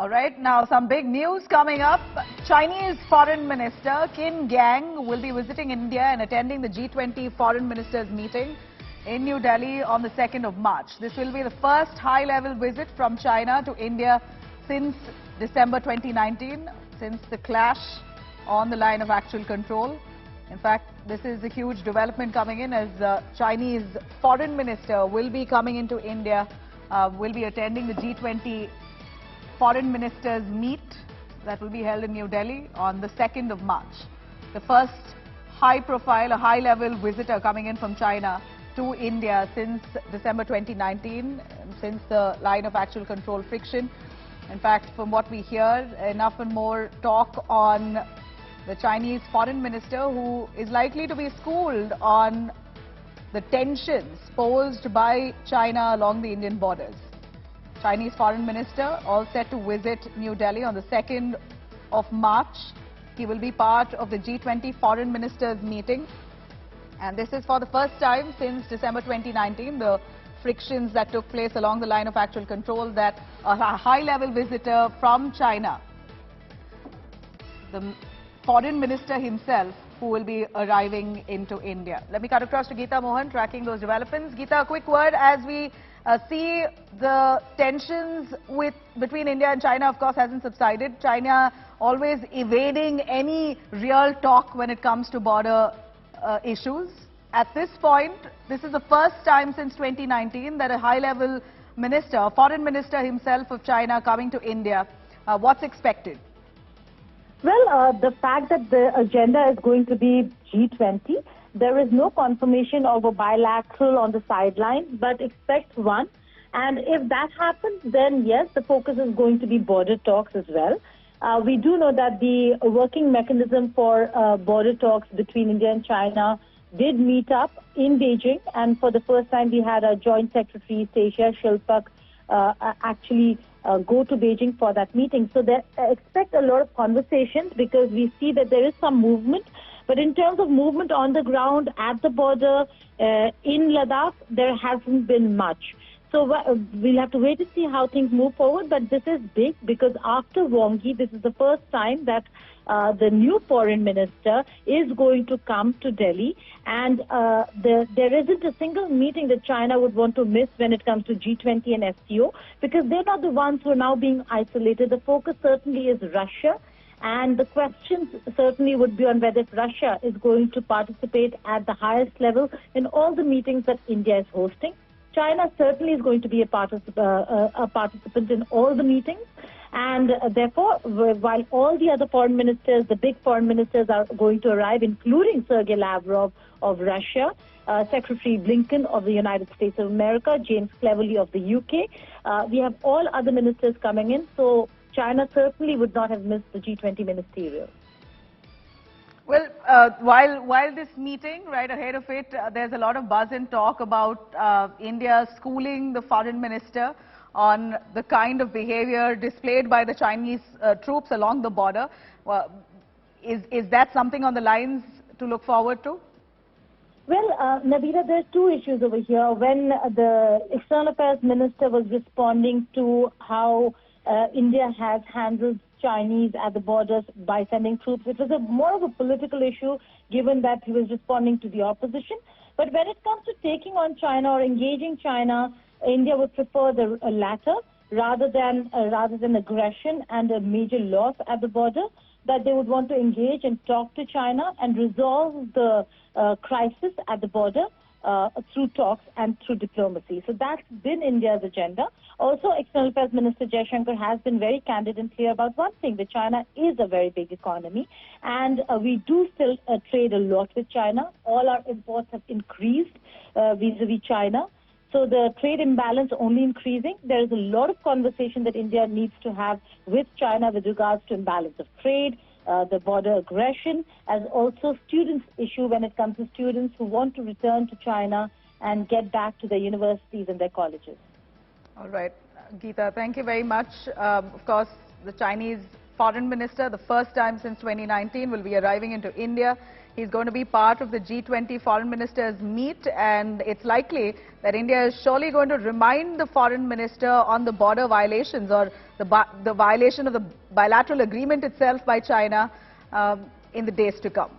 All right, now some big news coming up. Chinese Foreign Minister Qin Gang will be visiting India and attending the G-20 Foreign Ministers meeting in New Delhi on the 2nd of March. This will be the first high-level visit from China to India since December 2019, since the clash on the line of actual control. In fact, this is a huge development coming in as Chinese Foreign Minister will be coming into India, will be attending the G-20 Foreign Ministers meet that will be held in New Delhi on the 2nd of March. The first high-profile, high-level visitor coming in from China to India since December 2019, since the line of actual control friction. In fact, from what we hear, enough and more talk on the Chinese Foreign Minister who is likely to be schooled on the tensions posed by China along the Indian borders. Chinese Foreign Minister all set to visit New Delhi on the 2nd of March. He will be part of the G20 Foreign Ministers meeting. And this is for the first time since December 2019, the frictions that took place along the line of actual control, that a high-level visitor from China, the Foreign Minister himself, who will be arriving into India. Let me cut across to Geeta Mohan, tracking those developments. Geeta, a quick word as we see the tensions between India and China, of course, hasn't subsided. China always evading any real talk when it comes to border issues. At this point, this is the first time since 2019 that a high-level minister, a foreign minister himself of China coming to India. What's expected? Well, the fact that the agenda is going to be G20, there is no confirmation of a bilateral on the sideline, but expect one. And if that happens, then yes, the focus is going to be border talks as well. We do know that the working mechanism for border talks between India and China did meet up in Beijing, and for the first time we had a Joint Secretary, East Asia, Shilpak, actually go to Beijing for that meeting. So they expect a lot of conversations because we see that there is some movement. But in terms of movement on the ground, at the border, in Ladakh, there hasn't been much. So we'll have to wait to see how things move forward. But this is big because after Wang Yi, this is the first time that the new foreign minister is going to come to Delhi. And there isn't a single meeting that China would want to miss when it comes to G20 and SCO, because they're not the ones who are now being isolated. The focus certainly is Russia. And the questions certainly would be on whether Russia is going to participate at the highest level in all the meetings that India is hosting. China certainly is going to be a participant in all the meetings. And therefore, while all the other foreign ministers, the big foreign ministers are going to arrive, including Sergei Lavrov of Russia, Secretary Blinken of the United States of America, James Cleverly of the UK, we have all other ministers coming in. So China certainly would not have missed the G20 ministerial. Well, while this meeting, right ahead of it, there's a lot of buzz and talk about India schooling the foreign minister on the kind of behavior displayed by the Chinese troops along the border. Is that something on the lines to look forward to? Well, Nabila, there's two issues over here. When the External Affairs Minister was responding to how India has handled Chinese at the borders by sending troops, it was more of a political issue given that he was responding to the opposition. But when it comes to taking on China or engaging China, India would prefer the latter rather than aggression and a major loss at the border, that they would want to engage and talk to China and resolve the crisis at the border through talks and through diplomacy. So that's been India's agenda. Also, External Affairs Minister Jaishankar has been very candid and clear about one thing, that China is a very big economy, and we do still trade a lot with China. All our imports have increased vis-a-vis China. So the trade imbalance only increasing. There is a lot of conversation that India needs to have with China with regards to imbalance of trade, the border aggression, as also students' issue when it comes to students who want to return to China and get back to their universities and their colleges. All right. Geeta, thank you very much. Of course, the Chinese foreign minister, the first time since 2019, will be arriving into India. He's going to be part of the G20 foreign ministers meet, and it's likely that India is surely going to remind the foreign minister on the border violations or the violation of the bilateral agreement itself by China in the days to come.